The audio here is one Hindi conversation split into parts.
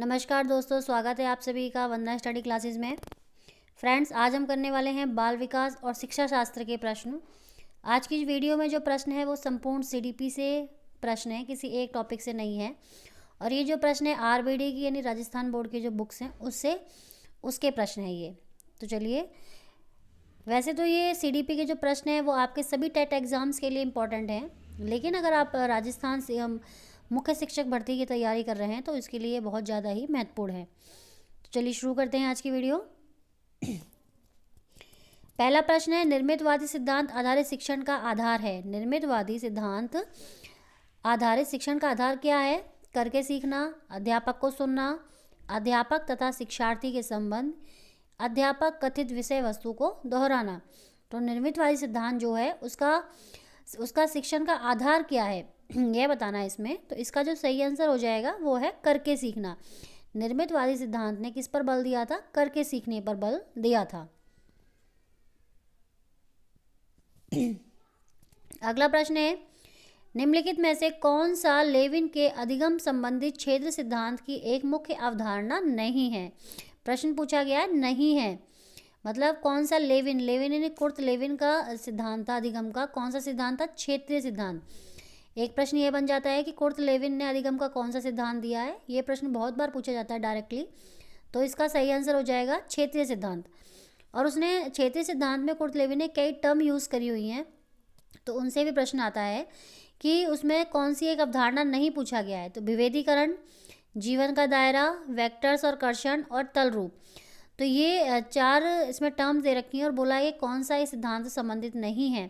नमस्कार दोस्तों, स्वागत है आप सभी का वंदना स्टडी क्लासेस में। फ्रेंड्स, आज हम करने वाले हैं बाल विकास और शिक्षा शास्त्र के प्रश्न। आज की वीडियो में जो प्रश्न है वो संपूर्ण सीडीपी से प्रश्न है, किसी एक टॉपिक से नहीं है। और ये जो प्रश्न है आरबीडी की यानी राजस्थान बोर्ड की जो बुक्स हैं उसके प्रश्न है ये। तो चलिए, वैसे तो ये सीडीपी के जो प्रश्न हैं वो आपके सभी टेट एग्ज़ाम्स के लिए इम्पोर्टेंट हैं, लेकिन अगर आप राजस्थान से मुख्य शिक्षक भर्ती की तैयारी कर रहे हैं तो इसके लिए बहुत ज़्यादा ही महत्वपूर्ण है। तो चलिए शुरू करते हैं आज की वीडियो। पहला प्रश्न है, निर्मितवादी सिद्धांत आधारित शिक्षण का आधार है। निर्मितवादी सिद्धांत आधारित शिक्षण का आधार क्या है? करके सीखना, अध्यापक को सुनना, अध्यापक तथा शिक्षार्थी के संबंध, अध्यापक कथित विषय वस्तु को दोहराना। तो निर्मितवादी सिद्धांत जो है उसका शिक्षण का आधार क्या है यह बताना है इसमें। तो इसका जो सही आंसर हो जाएगा वो है करके सीखना। निर्मितवादी सिद्धांत ने किस पर बल दिया था? करके सीखने पर बल दिया था। अगला प्रश्न है, निम्नलिखित में से कौन सा लेविन के अधिगम संबंधित क्षेत्र सिद्धांत की एक मुख्य अवधारणा नहीं है? प्रश्न पूछा गया है नहीं है, मतलब कौन सा लेविन यानी कुर्ट लेविन का सिद्धांत था अधिगम का। कौन सा सिद्धांत था? क्षेत्रीय सिद्धांत। एक प्रश्न ये बन जाता है कि कुर्ट लेविन ने अधिगम का कौन सा सिद्धांत दिया है। ये प्रश्न बहुत बार पूछा जाता है डायरेक्टली, तो इसका सही आंसर हो जाएगा क्षेत्रीय सिद्धांत। और उसने क्षेत्रीय सिद्धांत में कुर्ट लेविन ने कई टर्म यूज़ करी हुई हैं, तो उनसे भी प्रश्न आता है कि उसमें कौन सी एक अवधारणा नहीं पूछा गया है। तो विभेदीकरण, जीवन का दायरा, वेक्टर्स और कर्षण और तल रूप। तो ये चार इसमें टर्म्स दे रखी हैं और बोला है कि कौन सा इस सिद्धांत से संबंधित नहीं है।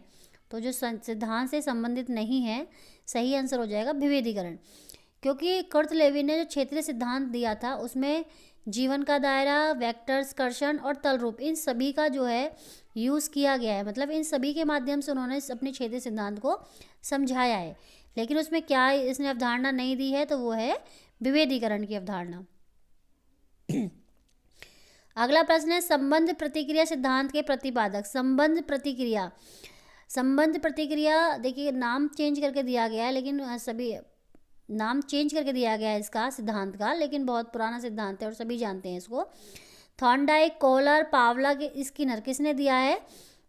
तो जो सिद्धांत से संबंधित नहीं है, सही आंसर हो जाएगा विभेदीकरण। क्योंकि कुर्ट लेविन ने जो क्षेत्रीय सिद्धांत दिया था उसमें जीवन का दायरा, वेक्टर्स, कर्षण और तल रूप, इन सभी का जो है यूज़ किया गया है। मतलब इन सभी के माध्यम से उन्होंने अपने क्षेत्रीय सिद्धांत को समझाया है। लेकिन उसमें क्या इसने अवधारणा नहीं दी है, तो वो है विभेदीकरण की अवधारणा। अगला प्रश्न है, संबंध प्रतिक्रिया सिद्धांत के प्रतिपादक। संबंध प्रतिक्रिया देखिए, नाम चेंज करके दिया गया है, लेकिन सभी नाम चेंज करके दिया गया है इसका सिद्धांत का, लेकिन बहुत पुराना सिद्धांत है और सभी जानते हैं इसको। थॉर्नडाइक, कोहलर, पावला, स्किनर, किसने दिया है?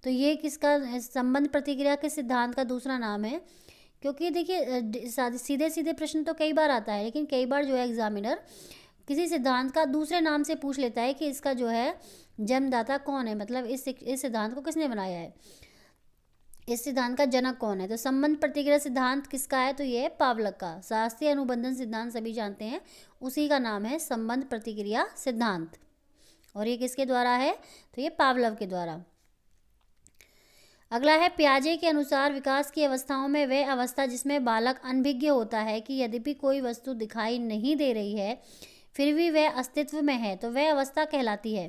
तो ये किसका संबंध प्रतिक्रिया के सिद्धांत का दूसरा नाम है। क्योंकि देखिए सीधे सीधे प्रश्न तो कई बार आता है, लेकिन कई बार जो है एग्जामिनर किसी सिद्धांत का दूसरे नाम से पूछ लेता है कि इसका जो है जन्मदाता कौन है, मतलब इस सिद्धांत को किसने बनाया है, इस सिद्धांत का जनक कौन है। तो संबंध प्रतिक्रिया सिद्धांत किसका है? तो ये है पावलक का। शास्त्रीय अनुबंधन सिद्धांत सभी जानते हैं, उसी का नाम है संबंध प्रतिक्रिया सिद्धांत। और ये किसके द्वारा है? तो ये पावलव के द्वारा। अगला है, पियाजे के अनुसार विकास की अवस्थाओं में वह अवस्था जिसमें बालक अनभिज्ञ होता है कि यद्यपि कोई वस्तु दिखाई नहीं दे रही है फिर भी वह अस्तित्व में है, तो वह अवस्था कहलाती है।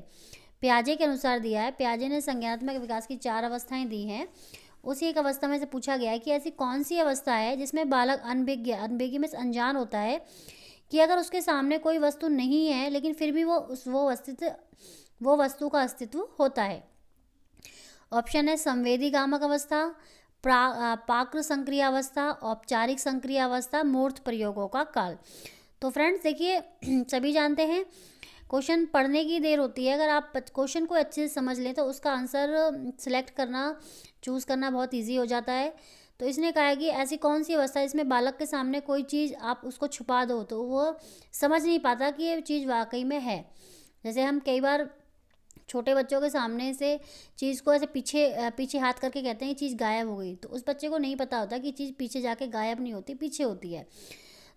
पियाजे के अनुसार दिया है। पियाजे ने संज्ञानात्मक विकास की 4 अवस्थाएं दी हैं। उसी एक अवस्था में से पूछा गया है कि ऐसी कौन सी अवस्था है जिसमें बालक अनभिज्ञ में अनजान होता है कि अगर उसके सामने कोई वस्तु नहीं है लेकिन फिर भी वो वस्तु का अस्तित्व होता है। ऑप्शन है संवेदी गामक अवस्था, पाक्र संक्रिया अवस्था, औपचारिक संक्रिया अवस्था, मूर्त प्रयोगों का काल। तो फ्रेंड्स देखिए, सभी जानते हैं क्वेश्चन पढ़ने की देर होती है। अगर आप क्वेश्चन को अच्छे से समझ लें तो उसका आंसर सिलेक्ट करना, चूज़ करना बहुत इजी हो जाता है। तो इसने कहा है कि ऐसी कौन सी अवस्था है इसमें बालक के सामने कोई चीज़ आप उसको छुपा दो तो वो समझ नहीं पाता कि ये चीज़ वाकई में है। जैसे हम कई बार छोटे बच्चों के सामने से चीज़ को ऐसे पीछे हाथ करके कहते हैं कि चीज़ गायब हो गई, तो उस बच्चे को नहीं पता होता कि चीज़ पीछे जाके गायब नहीं होती, पीछे होती है।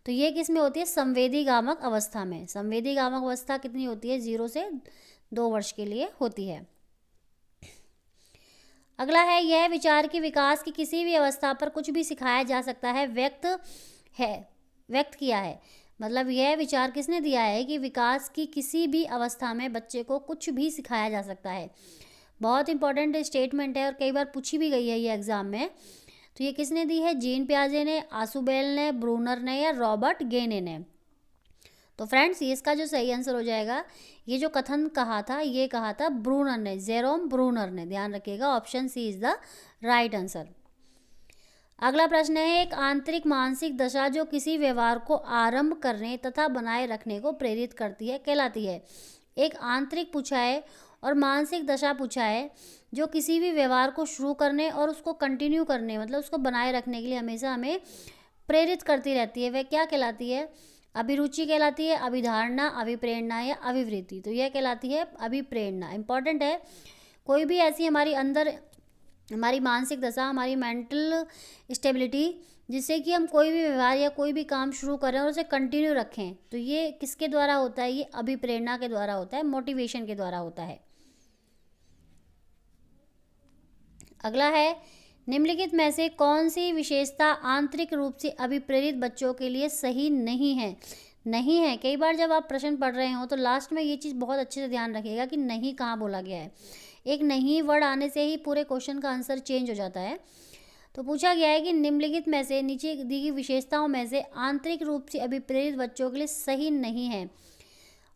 तो ये किस में होती है? संवेदी गामक अवस्था में। संवेदी गामक अवस्था कितनी होती है? 0 से 2 वर्ष के लिए होती है। अगला है, यह विचार कि विकास की किसी भी अवस्था पर कुछ भी सिखाया जा सकता है व्यक्त किया है। मतलब यह विचार किसने दिया है कि विकास की किसी भी अवस्था में बच्चे को कुछ भी सिखाया जा सकता है। बहुत इंपॉर्टेंट स्टेटमेंट है और कई बार पूछी भी गई है ये एग्जाम में। तो ये किसने दी है? जीन पियाजे ने, आसुबेल ने, ब्रूनर ने या रॉबर्ट गेने ने। तो फ्रेंड्स ये इसका जो सही आंसर हो जाएगा, ये जो कथन कहा था ये कहा था ब्रूनर ने, जेरोम ब्रूनर ने। ध्यान रखिएगा, option C is the right answer. अगला प्रश्न है, एक आंतरिक मानसिक दशा जो किसी व्यवहार को आरंभ करने तथा बनाए रखने को प्रेरित करती है कहलाती है। एक आंतरिक पूछा है और मानसिक दशा पूछा है जो किसी भी व्यवहार को शुरू करने और उसको कंटिन्यू करने मतलब उसको बनाए रखने के लिए हमेशा हमें प्रेरित करती रहती है, वह क्या कहलाती है? अभिरुचि कहलाती है, अभिधारणा, अभिप्रेरणा या अभिवृत्ति। तो यह कहलाती है अभिप्रेरणा। इंपॉर्टेंट है, कोई भी ऐसी हमारी अंदर हमारी मानसिक दशा, हमारी मेंटल स्टेबिलिटी, जिससे कि हम कोई भी व्यवहार या कोई भी काम शुरू करें और उसे कंटिन्यू रखें, तो ये किसके द्वारा होता है? ये अभिप्रेरणा के द्वारा होता है, मोटिवेशन के द्वारा होता है। अगला है, निम्नलिखित में से कौन सी विशेषता आंतरिक रूप से अभिप्रेरित बच्चों के लिए सही नहीं है? नहीं है, कई बार जब आप प्रश्न पढ़ रहे हो तो लास्ट में ये चीज़ बहुत अच्छे से ध्यान रखिएगा कि नहीं कहाँ बोला गया है। एक नहीं वर्ड आने से ही पूरे क्वेश्चन का आंसर चेंज हो जाता है। तो पूछा गया है कि निम्नलिखित में से नीचे दी गई विशेषताओं में से आंतरिक रूप से अभिप्रेरित बच्चों के लिए सही नहीं है।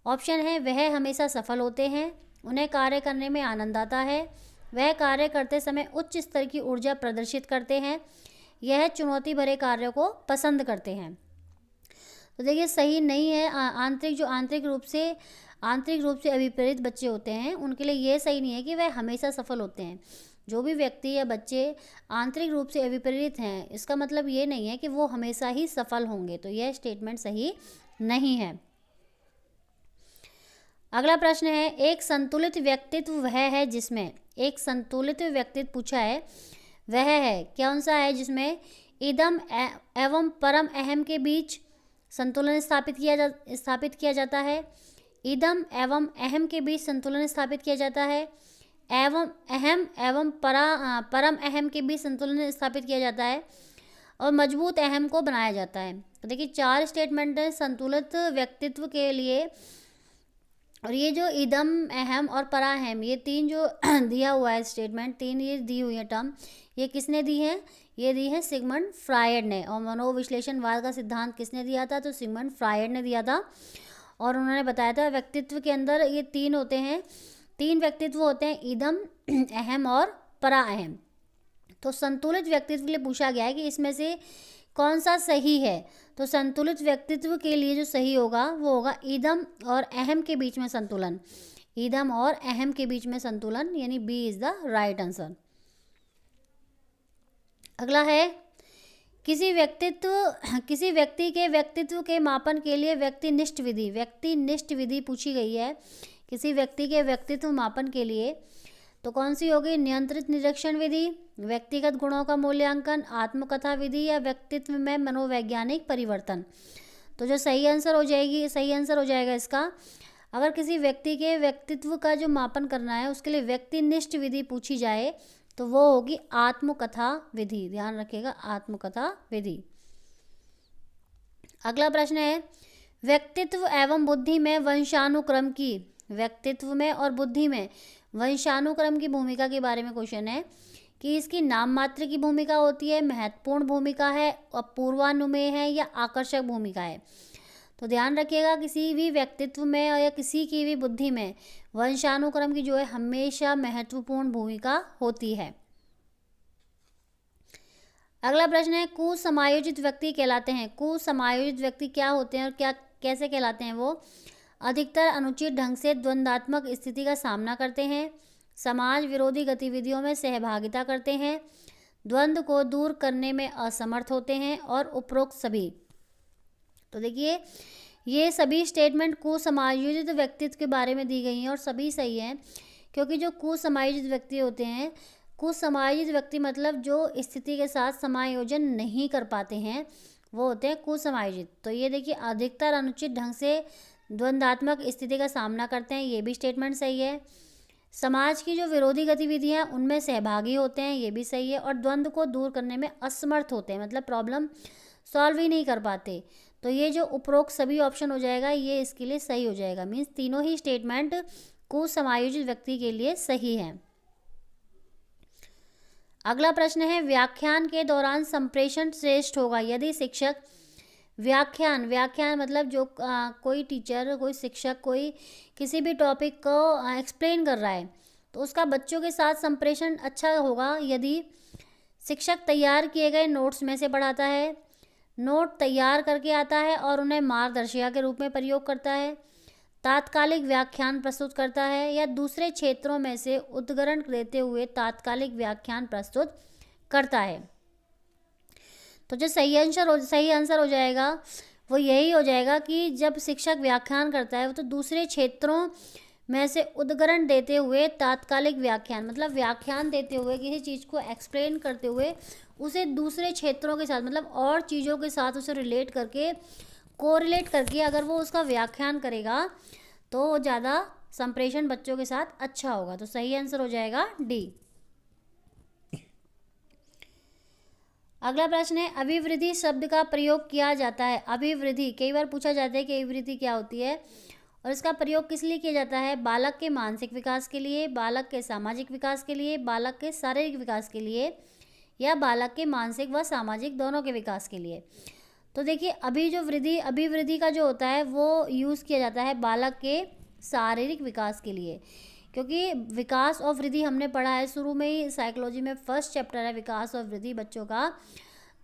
ऑप्शन है, वह हमेशा सफल होते हैं, उन्हें कार्य करने में आनंद आता है, वह कार्य करते समय उच्च स्तर की ऊर्जा प्रदर्शित करते हैं, यह चुनौती भरे कार्यों को पसंद करते हैं। तो देखिए सही नहीं है। आंतरिक रूप से अभिप्रेरित बच्चे होते हैं उनके लिए ये सही नहीं है कि वह हमेशा सफल होते हैं। जो भी व्यक्ति या बच्चे आंतरिक रूप से अभिप्रेरित हैं, इसका मतलब ये नहीं है कि वो हमेशा ही सफल होंगे। तो यह स्टेटमेंट सही नहीं है। अगला प्रश्न है, एक संतुलित व्यक्तित्व वह है जिसमें, एक संतुलित व्यक्तित्व पूछा है, वह है कौन सा है जिसमें इदम एवं परम अहम के बीच संतुलन स्थापित किया जाता है। इदम एवं अहम के बीच संतुलन स्थापित किया जाता है। एवं अहम एवं परम अहम के बीच संतुलन स्थापित किया जाता है और मजबूत अहम को बनाया जाता है। तो देखिए 4 स्टेटमेंट है संतुलित व्यक्तित्व के लिए, और ये जो इदम, अहम और पराअहम, ये 3 जो दिया हुआ है स्टेटमेंट, 3 ये दी हुई है टर्म, ये किसने दी है? ये दी है सिगमंड फ्रायड ने। और मनोविश्लेषणवाद का सिद्धांत किसने दिया था? तो सिगमंड फ्रायड ने दिया था। और उन्होंने बताया था व्यक्तित्व के अंदर ये 3 होते हैं, 3 व्यक्तित्व होते हैं, इदम, अहम और पराअहम। तो संतुलित व्यक्तित्व के लिए पूछा गया है कि इसमें से कौन सा सही है। तो संतुलित व्यक्तित्व के लिए जो सही होगा वो होगा इदम और अहम के बीच में संतुलन। इदम और अहम के बीच में संतुलन, यानी B is the right answer. अगला है, किसी व्यक्ति के व्यक्तित्व के मापन के लिए व्यक्तिनिष्ठ विधि पूछी गई है। किसी व्यक्ति के व्यक्तित्व मापन के लिए तो कौन सी होगी? नियंत्रित निरीक्षण विधि, व्यक्तिगत गुणों का मूल्यांकन, आत्मकथा विधि या व्यक्तित्व में मनोवैज्ञानिक परिवर्तन। तो जो सही आंसर हो जाएगा इसका, अगर किसी व्यक्ति के व्यक्तित्व का जो मापन करना है उसके लिए व्यक्तिनिष्ठ विधि पूछी जाए तो वो होगी आत्मकथा विधि। ध्यान रखिएगा, आत्मकथा विधि। अगला प्रश्न है, व्यक्तित्व एवं बुद्धि में वंशानुक्रम की, व्यक्तित्व में और बुद्धि में वंशानुक्रम की भूमिका के बारे में क्वेश्चन है कि इसकी नाम मात्र की भूमिका होती है, महत्वपूर्ण भूमिका है, पूर्वानुमेय है या आकर्षक भूमिका है। तो ध्यान रखिएगा, किसी भी व्यक्तित्व में या किसी की भी बुद्धि में वंशानुक्रम की जो है हमेशा महत्वपूर्ण भूमिका होती है। अगला प्रश्न है, कुसमायोजित व्यक्ति कहलाते हैं। कुसमायोजित व्यक्ति क्या होते हैं और कैसे कहलाते हैं? वो अधिकतर अनुचित ढंग से द्वंद्वात्मक स्थिति का सामना करते हैं, समाज विरोधी गतिविधियों में सहभागिता करते हैं, द्वंद्व को दूर करने में असमर्थ होते हैं और उपरोक्त सभी। तो देखिए ये सभी स्टेटमेंट कुसमायोजित व्यक्तित्व के बारे में दी गई हैं और सभी सही हैं, क्योंकि जो कुसमायोजित व्यक्ति होते हैं, कुसमायोजित व्यक्ति मतलब जो स्थिति के साथ समायोजन नहीं कर पाते हैं वो होते हैं कुसमायोजित। तो ये देखिए अधिकतर अनुचित ढंग से द्वंद्वात्मक स्थिति का सामना करते हैं, ये भी स्टेटमेंट सही है। समाज की जो विरोधी गतिविधियां उनमें सहभागी होते हैं, ये भी सही है। और द्वंद्व को दूर करने में असमर्थ होते हैं, मतलब प्रॉब्लम सॉल्व ही नहीं कर पाते। तो ये जो उपरोक्त सभी ऑप्शन हो जाएगा, ये इसके लिए सही हो जाएगा। मीन्स तीनों ही स्टेटमेंट कुसमायोजित व्यक्ति के लिए सही है। अगला प्रश्न है, व्याख्यान के दौरान संप्रेषण श्रेष्ठ होगा यदि शिक्षक व्याख्यान मतलब जो कोई टीचर, कोई शिक्षक कोई किसी भी टॉपिक को एक्सप्लेन कर रहा है तो उसका बच्चों के साथ संप्रेषण अच्छा होगा यदि शिक्षक तैयार किए गए नोट्स में से पढ़ाता है, नोट तैयार करके आता है और उन्हें मार्गदर्शिका के रूप में प्रयोग करता है, तात्कालिक व्याख्यान प्रस्तुत करता है, या दूसरे क्षेत्रों में से उद्धरण देते हुए तात्कालिक व्याख्यान प्रस्तुत करता है। तो जो सही आंसर हो जाएगा वो यही हो जाएगा कि जब शिक्षक व्याख्यान करता है तो दूसरे क्षेत्रों में से उद्धरण देते हुए तात्कालिक व्याख्यान, मतलब व्याख्यान देते हुए किसी चीज़ को एक्सप्लेन करते हुए उसे दूसरे क्षेत्रों के साथ, मतलब और चीज़ों के साथ उसे रिलेट करके, कोरिलेट करके अगर वो उसका व्याख्यान करेगा तो ज़्यादा संप्रेषण बच्चों के साथ अच्छा होगा। तो सही आंसर हो जाएगा डी। अगला प्रश्न है, अभिवृद्धि शब्द का प्रयोग किया जाता है। अभिवृद्धि कई बार पूछा जाता है कि अभिवृद्धि क्या होती है और इसका प्रयोग किस लिए किया जाता है? बालक के मानसिक विकास के लिए, बालक के सामाजिक विकास के लिए, बालक के शारीरिक विकास के लिए, या बालक के मानसिक व सामाजिक दोनों के विकास के लिए। तो देखिए अभिवृद्धि का जो होता है वो यूज़ किया जाता है बालक के शारीरिक विकास के लिए, क्योंकि विकास और वृद्धि हमने पढ़ा है शुरू में ही, साइकोलॉजी में फर्स्ट चैप्टर है विकास और वृद्धि बच्चों का।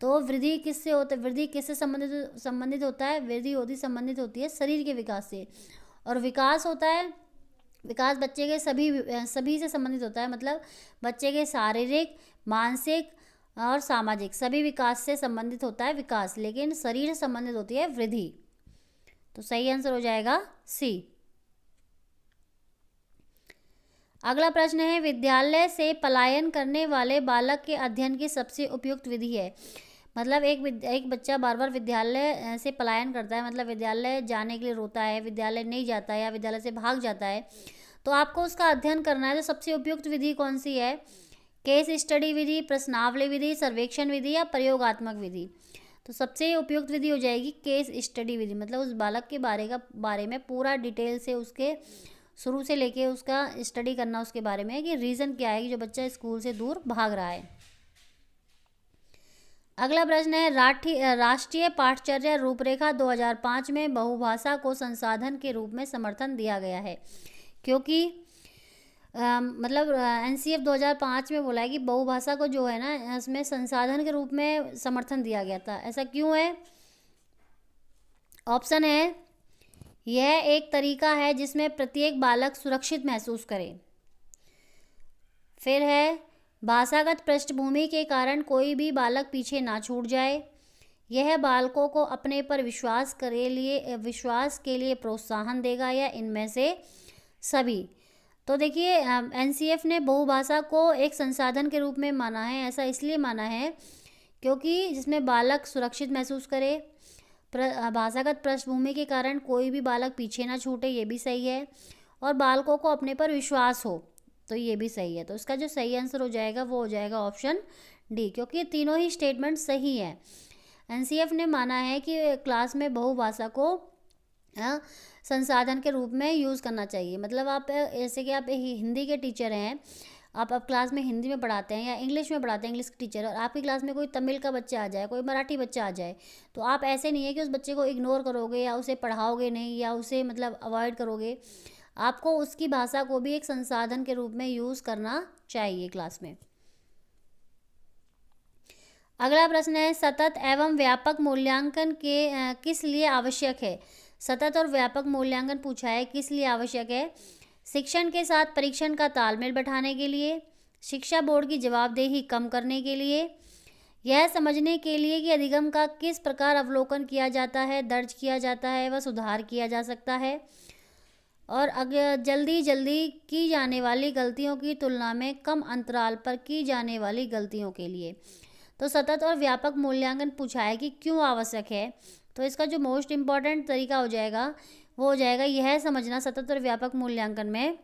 तो वृद्धि किससे संबंधित होता है? वृद्धि संबंधित होती है शरीर के विकास से, और विकास होता है, विकास बच्चे के सभी से संबंधित होता है, मतलब बच्चे के शारीरिक, मानसिक और सामाजिक सभी विकास से संबंधित होता है विकास, लेकिन शरीर से संबंधित होती है वृद्धि। तो सही आंसर हो जाएगा सी। अगला प्रश्न है, विद्यालय से पलायन करने वाले बालक के अध्ययन की सबसे उपयुक्त विधि है। मतलब एक बच्चा बार बार विद्यालय से पलायन करता है, मतलब विद्यालय जाने के लिए रोता है, विद्यालय नहीं जाता है या विद्यालय से भाग जाता है, तो आपको उसका अध्ययन करना है। तो सबसे उपयुक्त विधि कौन सी है? केस स्टडी विधि, प्रश्नावली विधि, सर्वेक्षण विधि या प्रयोगात्मक विधि। तो सबसे उपयुक्त विधि हो जाएगी केस स्टडी विधि, मतलब उस बालक के बारे में पूरा डिटेल से उसके शुरू से लेके उसका स्टडी करना उसके बारे में कि रीज़न क्या है कि जो बच्चा स्कूल से दूर भाग रहा है। अगला प्रश्न है, राष्ट्रीय पाठ्यचर्या रूपरेखा 2005 में बहुभाषा को संसाधन के रूप में समर्थन दिया गया है, क्योंकि मतलब एनसीएफ 2005 में बोला है कि बहुभाषा को जो है ना इसमें संसाधन के रूप में समर्थन दिया गया था। ऐसा क्यों है? ऑप्शन है, यह एक तरीका है जिसमें प्रत्येक बालक सुरक्षित महसूस करे। फिर है, भाषागत पृष्ठभूमि के कारण कोई भी बालक पीछे ना छूट जाए। यह बालकों को अपने पर विश्वास के लिए प्रोत्साहन देगा, या इनमें से सभी। तो देखिए एनसीएफ ने बहुभाषा को एक संसाधन के रूप में माना है। ऐसा इसलिए माना है क्योंकि जिसमें बालक सुरक्षित महसूस करे, भाषागत पृष्ठभूमि के कारण कोई भी बालक पीछे ना छूटे, ये भी सही है, और बालकों को अपने पर विश्वास हो, तो ये भी सही है। तो इसका जो सही आंसर हो जाएगा वो हो जाएगा ऑप्शन डी, क्योंकि तीनों ही स्टेटमेंट सही है। एनसीएफ ने माना है कि क्लास में बहुभाषा को संसाधन के रूप में यूज़ करना चाहिए। मतलब आप जैसे कि आप हिंदी के टीचर हैं, आप क्लास में हिंदी में पढ़ाते हैं या इंग्लिश में पढ़ाते हैं, इंग्लिश के टीचर, और आपकी क्लास में कोई तमिल का बच्चा आ जाए, कोई मराठी बच्चा आ जाए, तो आप ऐसे नहीं है कि उस बच्चे को इग्नोर करोगे या उसे पढ़ाओगे नहीं या उसे मतलब अवॉइड करोगे। आपको उसकी भाषा को भी एक संसाधन के रूप में यूज़ करना चाहिए क्लास में। अगला प्रश्न है, सतत एवं व्यापक मूल्यांकन के किस लिए आवश्यक है? सतत और व्यापक मूल्यांकन पूछा है, किस लिए आवश्यक है? शिक्षण के साथ परीक्षण का तालमेल बैठाने के लिए, शिक्षा बोर्ड की जवाबदेही कम करने के लिए, यह समझने के लिए कि अधिगम का किस प्रकार अवलोकन किया जाता है, दर्ज किया जाता है व सुधार किया जा सकता है, और अगर जल्दी की जाने वाली गलतियों की तुलना में कम अंतराल पर की जाने वाली गलतियों के लिए। तो सतत और व्यापक मूल्यांकन पूछा है कि क्यों आवश्यक है, तो इसका जो मोस्ट इम्पॉर्टेंट तरीका हो जाएगा वो हो जाएगा यह समझना, सतत और व्यापक मूल्यांकन में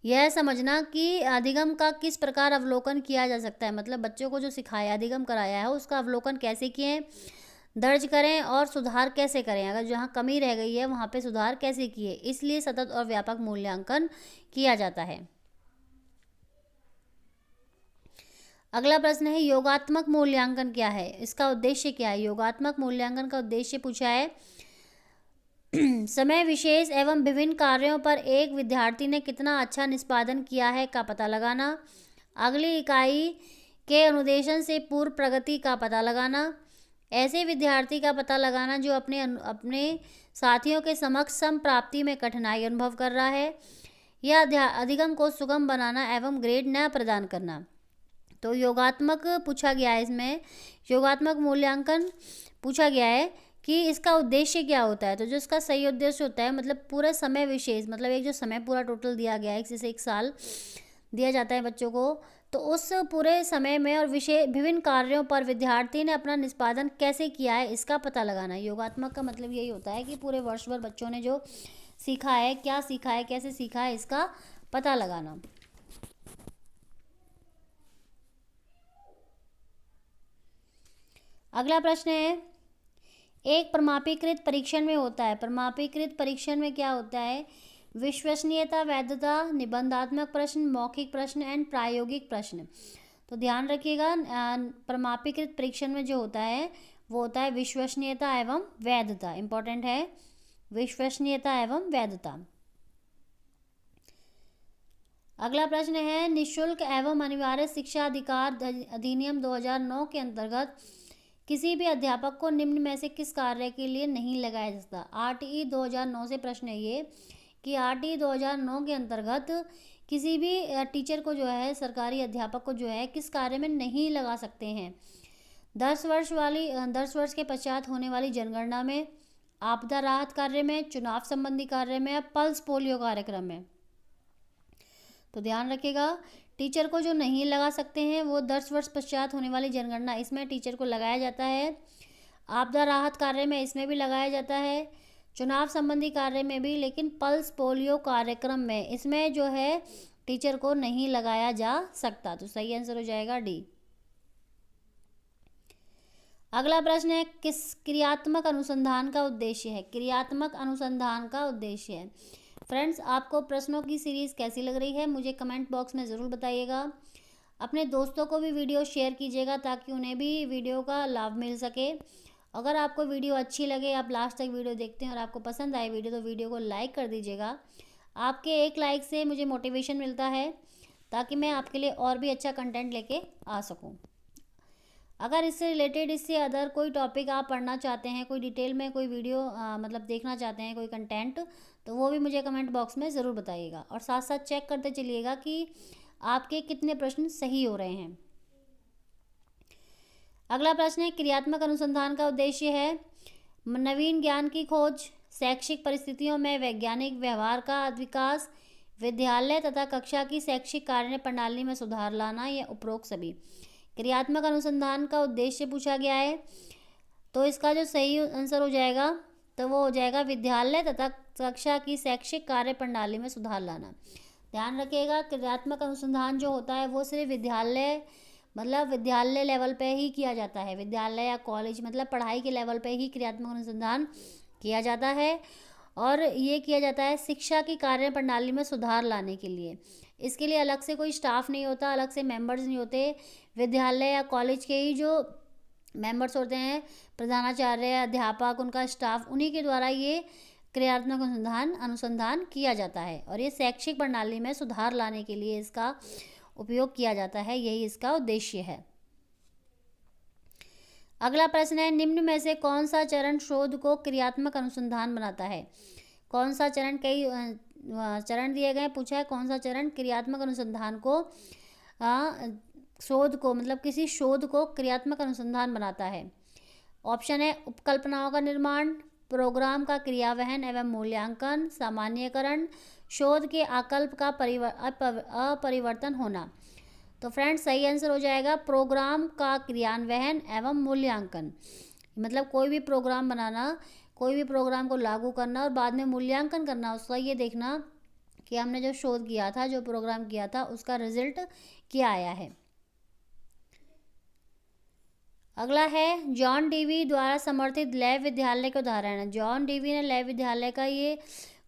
यह समझना कि अधिगम का किस प्रकार अवलोकन किया जा सकता है, मतलब बच्चों को जो सिखाया अधिगम कराया है उसका अवलोकन कैसे किए, दर्ज करें और सुधार कैसे करें, अगर जहाँ कमी रह गई है वहाँ पे सुधार कैसे किए, इसलिए सतत और व्यापक मूल्यांकन किया जाता है। अगला प्रश्न है, योगात्मक मूल्यांकन क्या है? इसका उद्देश्य क्या है? योगात्मक मूल्यांकन का उद्देश्य पूछा है, समय विशेष एवं विभिन्न कार्यों पर एक विद्यार्थी ने कितना अच्छा निष्पादन किया है का पता लगाना। अगली इकाई के अनुदेशन से पूर्व प्रगति का पता लगाना, ऐसे विद्यार्थी का पता लगाना जो अपने साथियों के समक्ष सम प्राप्ति में कठिनाई अनुभव कर रहा है, या अधिगम को सुगम बनाना एवं ग्रेड न प्रदान करना। तो योगात्मक पूछा गया है, इसमें योगात्मक मूल्यांकन पूछा गया है कि इसका उद्देश्य क्या होता है। तो जो इसका सही उद्देश्य होता है, मतलब पूरा समय विशेष, मतलब एक जो समय पूरा टोटल दिया गया है, जैसे 1 साल दिया जाता है बच्चों को, तो उस पूरे समय में और विषय विभिन्न कार्यों पर विद्यार्थी ने अपना निष्पादन कैसे किया है, इसका पता लगाना। योगात्मक का मतलब यही होता है कि पूरे वर्ष भर बच्चों ने जो सीखा है, क्या सीखा है, कैसे सीखा है, इसका पता लगाना। अगला प्रश्न है, एक प्रमाणीकृत परीक्षण में होता है। प्रमाणीकृत परीक्षण में क्या होता है? विश्वसनीयता, वैधता, निबंधात्मक प्रश्न, मौखिक प्रश्न एंड प्रायोगिक प्रश्न। तो ध्यान रखिएगा, प्रमाणीकृत परीक्षण में जो होता है वो होता है विश्वसनीयता एवं वैधता। इंपॉर्टेंट है, विश्वसनीयता एवं वैधता। अगला प्रश्न है, निःशुल्क एवं अनिवार्य शिक्षा अधिकार अधिनियम 2009 के अंतर्गत किसी भी अध्यापक को निम्न में से किस कार्य के लिए नहीं लगाया जा सकता। आरटीई 2009 से प्रश्न है ये कि आरटीई 2009 के अंतर्गत किसी भी टीचर को जो है, सरकारी अध्यापक को जो है, किस कार्य में नहीं लगा सकते हैं। 10 वर्ष के पश्चात होने वाली जनगणना में, आपदा राहत कार्य में, चुनाव संबंधी कार्य में, या पल्स पोलियो कार्यक्रम में। तो ध्यान रखिएगा, टीचर को जो नहीं लगा सकते हैं वो 10 वर्ष पश्चात होने वाली जनगणना, इसमें टीचर को लगाया जाता है। आपदा राहत कार्य में इसमें भी लगाया जाता है, चुनाव संबंधी कार्य में भी, लेकिन पल्स पोलियो कार्यक्रम में इसमें जो है टीचर को नहीं लगाया जा सकता। तो सही आंसर हो जाएगा डी। अगला प्रश्न है, किस क्रियात्मक अनुसंधान का उद्देश्य है। क्रियात्मक अनुसंधान का उद्देश्य है। फ्रेंड्स, आपको प्रश्नों की सीरीज़ कैसी लग रही है मुझे कमेंट बॉक्स में ज़रूर बताइएगा। अपने दोस्तों को भी वीडियो शेयर कीजिएगा ताकि उन्हें भी वीडियो का लाभ मिल सके। अगर आपको वीडियो अच्छी लगे, आप लास्ट तक वीडियो देखते हैं और आपको पसंद आए वीडियो, तो वीडियो को लाइक कर दीजिएगा। आपके एक लाइक से मुझे मोटिवेशन मिलता है ताकि मैं आपके लिए और भी अच्छा कंटेंट लेके आ सकूँ। अगर इससे रिलेटेड, इससे अदर कोई टॉपिक आप पढ़ना चाहते हैं, कोई डिटेल में कोई वीडियो मतलब देखना चाहते हैं, कोई कंटेंट, तो वो भी मुझे कमेंट बॉक्स में ज़रूर बताइएगा। और साथ साथ चेक करते चलिएगा कि आपके कितने प्रश्न सही हो रहे हैं। अगला प्रश्न है, क्रियात्मक अनुसंधान का उद्देश्य है नवीन ज्ञान की खोज, शैक्षिक परिस्थितियों में वैज्ञानिक व्यवहार का विकास, विद्यालय तथा कक्षा की शैक्षिक कार्य प्रणाली में सुधार लाना, या उपरोक्त सभी। क्रियात्मक अनुसंधान का उद्देश्य पूछा गया है, तो इसका जो सही आंसर हो जाएगा तो वो हो जाएगा विद्यालय तथा कक्षा की शैक्षिक कार्य प्रणाली में सुधार लाना। ध्यान रखिएगा, क्रियात्मक अनुसंधान जो होता है वो सिर्फ विद्यालय, मतलब विद्यालय लेवल पे ही किया जाता है। विद्यालय या कॉलेज, मतलब पढ़ाई के लेवल पे ही क्रियात्मक अनुसंधान किया जाता है, और ये किया जाता है शिक्षा की कार्य प्रणाली में सुधार लाने के लिए। इसके लिए अलग से कोई स्टाफ नहीं होता, अलग से मेंबर्स नहीं होते। विद्यालय या कॉलेज के ही जो मेंबर्स होते हैं, प्रधानाचार्य, अध्यापक, उनका स्टाफ, उन्हीं के द्वारा ये क्रियात्मक अनुसंधान किया जाता है, और ये शैक्षिक प्रणाली में सुधार लाने के लिए इसका उपयोग किया जाता है, यही इसका उद्देश्य है। अगला प्रश्न है, निम्न में से कौन सा चरण शोध को क्रियात्मक अनुसंधान बनाता है। कौन सा चरण, कई चरण दिए गए, पूछा है कौन सा चरण क्रियात्मक अनुसंधान को शोध को, मतलब किसी शोध को क्रियात्मक अनुसंधान बनाता है। ऑप्शन है, उपकल्पनाओं का निर्माण, प्रोग्राम का क्रियावहन एवं मूल्यांकन, सामान्यकरण, शोध के आकल्प का अपरिवर्तन होना। तो फ्रेंड्स, सही आंसर हो जाएगा प्रोग्राम का क्रियान्वयन एवं मूल्यांकन। मतलब कोई भी प्रोग्राम बनाना, कोई भी प्रोग्राम को लागू करना और बाद में मूल्यांकन करना, उसका ये देखना कि हमने जो शोध किया था, जो प्रोग्राम किया था, उसका रिजल्ट क्या आया है। अगला है, जॉन डीवी द्वारा समर्थित लैब विद्यालय के उदाहरण है। जॉन डीवी ने लैब विद्यालय का ये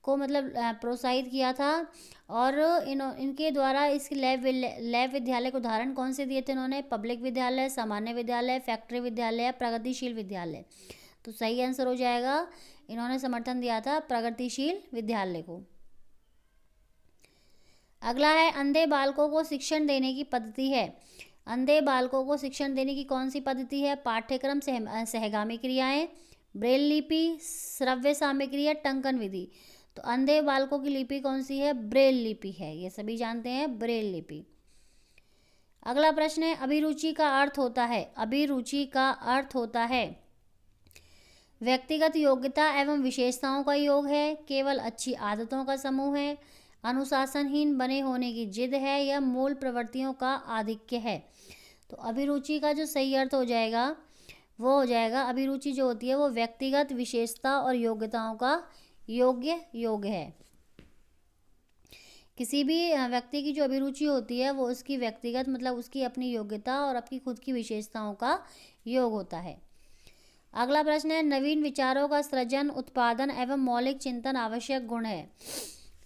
को मतलब प्रोत्साहित किया था, और इनके द्वारा इस लैब विद्यालय के उदाहरण कौन से दिए थे इन्होंने? पब्लिक विद्यालय, सामान्य विद्यालय, फैक्ट्री विद्यालय, प्रगतिशील विद्यालय। तो सही आंसर हो जाएगा, इन्होंने समर्थन दिया था प्रगतिशील विद्यालय को। अगला है, अंधे बालकों को शिक्षण देने की पद्धति है। अंधे बालकों को शिक्षण देने की कौन सी पद्धति है? पाठ्यक्रम, सहगामी क्रियाएं, ब्रेल लिपि, श्रव्य सामग्री या टंकन विधि। तो अंधे बालकों की लिपि कौन सी है? ब्रेल लिपि है, ये सभी जानते हैं, ब्रेल लिपि। अगला प्रश्न है, अभिरुचि का अर्थ होता है, अभिरुचि का अर्थ होता है व्यक्तिगत योग्यता एवं विशेषताओं का योग है, केवल अच्छी आदतों का समूह है, अनुशासनहीन बने होने की जिद है, या मूल प्रवृत्तियों का आधिक्य है। तो अभिरुचि का जो सही अर्थ हो जाएगा वो हो जाएगा, अभिरुचि जो होती है वो व्यक्तिगत विशेषता और योग्यताओं का योग है। किसी भी व्यक्ति की जो अभिरुचि होती है वो उसकी व्यक्तिगत मतलब उसकी अपनी योग्यता और अपनी खुद की विशेषताओं का योग होता है। अगला प्रश्न है, नवीन विचारों का सृजन, उत्पादन एवं मौलिक चिंतन आवश्यक गुण है।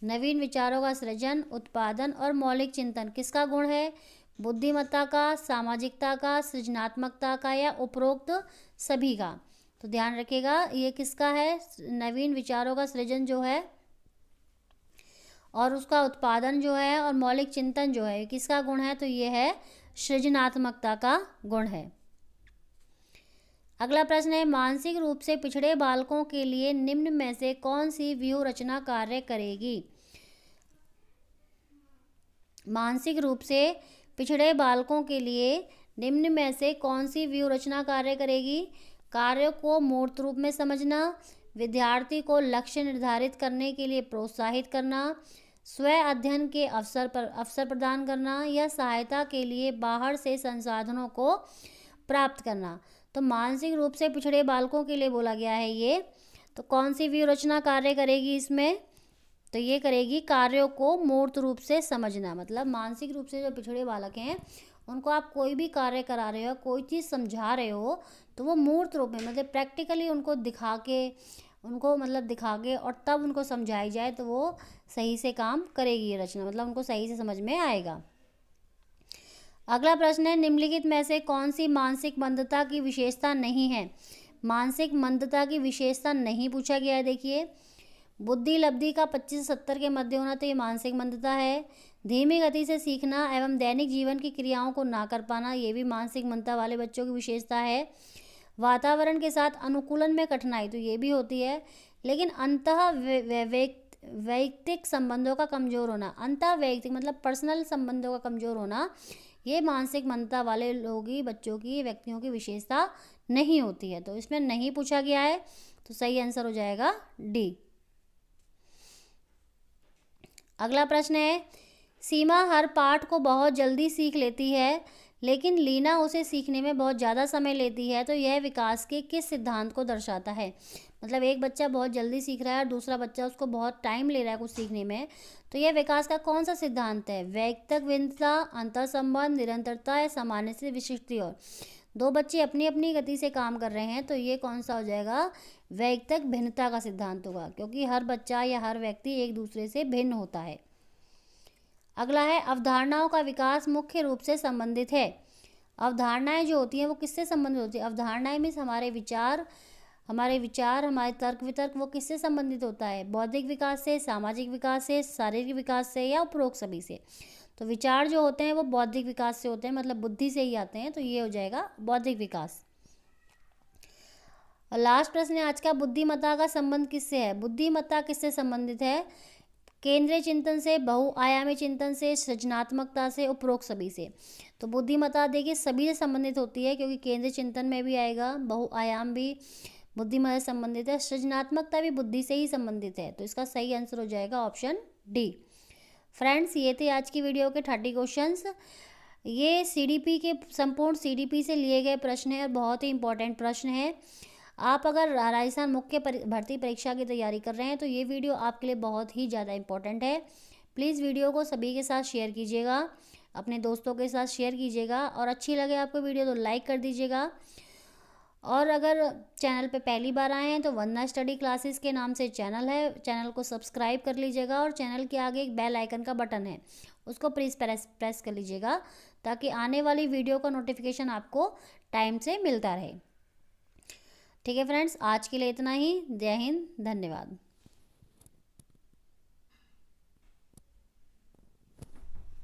नवीन विचारों का सृजन, उत्पादन और मौलिक चिंतन किसका गुण है? बुद्धिमत्ता का, सामाजिकता का, सृजनात्मकता का, या उपरोक्त सभी का। तो ध्यान रखिएगा ये किसका है? नवीन विचारों का सृजन जो है और उसका उत्पादन जो है और मौलिक चिंतन जो है किसका गुण है? तो ये है सृजनात्मकता का गुण है। अगला प्रश्न है, मानसिक रूप से पिछड़े बालकों के लिए निम्न में से कौन सी व्यूह रचना कार्य करेगी? मानसिक रूप से पिछड़े बालकों के लिए निम्न में से कौन सी व्यूह रचना कार्य करेगी? कार्य को मूर्त रूप में समझना, विद्यार्थी को लक्ष्य निर्धारित करने के लिए प्रोत्साहित करना, स्व अध्ययन के अवसर प्रदान करना, या सहायता के लिए बाहर से संसाधनों को प्राप्त करना। तो मानसिक रूप से पिछड़े बालकों के लिए बोला गया है ये, तो कौन सी व्यूह रचना कार्य करेगी इसमें? तो ये करेगी कार्यों को मूर्त रूप से समझना। मतलब मानसिक रूप से जो पिछड़े बालक हैं उनको आप कोई भी कार्य करा रहे हो, कोई चीज़ समझा रहे हो, तो वो मूर्त रूप में मतलब प्रैक्टिकली उनको दिखा के और तब उनको समझाई जाए तो वो सही से काम करेगी ये रचना, मतलब उनको सही से समझ में आएगा। अगला प्रश्न है, निम्नलिखित में से कौन सी मानसिक मंदता की विशेषता नहीं है? मानसिक मंदता की विशेषता नहीं पूछा गया है। देखिए, बुद्धि लब्धि का 25 से 70 के मध्य होना, तो ये मानसिक मंदता है। धीमी गति से सीखना एवं दैनिक जीवन की क्रियाओं को ना कर पाना, ये भी मानसिक मंदता वाले बच्चों की विशेषता है। वातावरण के साथ अनुकूलन में कठिनाई, तो ये भी होती है। लेकिन अंतः वैयक्तिक संबंधों का कमजोर होना, अंतः वैयक्तिक मतलब पर्सनल संबंधों का कमजोर होना, ये मानसिक मंदता वाले लोगों बच्चों की व्यक्तियों की विशेषता नहीं होती है। तो इसमें नहीं पूछा गया है, तो सही आंसर हो जाएगा डी। अगला प्रश्न है, सीमा हर पाठ को बहुत जल्दी सीख लेती है लेकिन लीना उसे सीखने में बहुत ज़्यादा समय लेती है, तो यह विकास के किस सिद्धांत को दर्शाता है? मतलब एक बच्चा बहुत जल्दी सीख रहा है और दूसरा बच्चा उसको बहुत टाइम ले रहा है कुछ सीखने में, तो यह विकास का कौन सा सिद्धांत है? वैयक्तिक भिन्नता, अंतर संबंध, निरंतरता या सामान्य से विशिष्टि? और दो बच्चे अपनी अपनी गति से काम कर रहे हैं, तो ये कौन सा हो जाएगा? वैयक्तिक भिन्नता का सिद्धांत होगा, क्योंकि हर बच्चा या हर व्यक्ति एक दूसरे से भिन्न होता है। अगला है, अवधारणाओं का विकास मुख्य रूप से संबंधित है। अवधारणाएं जो होती हैं वो किससे संबंधित होती है? अवधारणाएं मीन्स हमारे विचार, हमारे तर्क वितर्क, वो किससे संबंधित होता है? बौद्धिक विकास से, सामाजिक विकास से, शारीरिक विकास से, या उपरोक्त सभी से? तो विचार जो होते हैं वो बौद्धिक विकास से होते हैं, मतलब बुद्धि से ही आते हैं, तो ये हो जाएगा बौद्धिक विकास। और लास्ट प्रश्न है आज का, बुद्धिमत्ता का संबंध किससे है? बुद्धिमत्ता किससे संबंधित है? केंद्रीय चिंतन से, बहुआयामी चिंतन से, सृजनात्मकता से, उपरोक्त सभी से। तो बुद्धिमत्ता देखिए सभी से संबंधित होती है, क्योंकि केंद्रीय चिंतन में भी आएगा, बहुआयाम भी बुद्धिमत्ता से संबंधित है, सृजनात्मकता भी बुद्धि से ही संबंधित है। तो इसका सही आंसर हो जाएगा ऑप्शन डी। फ्रेंड्स, ये थे आज की वीडियो के 30 क्वेश्चंस। ये सीडीपी के संपूर्ण सीडीपी से लिए गए प्रश्न है और बहुत ही इंपॉर्टेंट प्रश्न है। आप अगर राजस्थान मुख्य भर्ती परीक्षा की तैयारी कर रहे हैं तो ये वीडियो आपके लिए बहुत ही ज़्यादा इंपॉर्टेंट है। प्लीज़ वीडियो को सभी के साथ शेयर कीजिएगा, अपने दोस्तों के साथ शेयर कीजिएगा, और अच्छी लगे आपको वीडियो तो लाइक कर दीजिएगा। और अगर चैनल पे पहली बार आए हैं तो वंदना स्टडी क्लासेस के नाम से चैनल है, चैनल को सब्सक्राइब कर लीजिएगा, और चैनल के आगे एक बेल आइकन का बटन है उसको प्लीज़ प्रेस कर लीजिएगा, ताकि आने वाली वीडियो का नोटिफिकेशन आपको टाइम से मिलता रहे। ठीक है फ्रेंड्स, आज के लिए इतना ही। जय हिंद, धन्यवाद।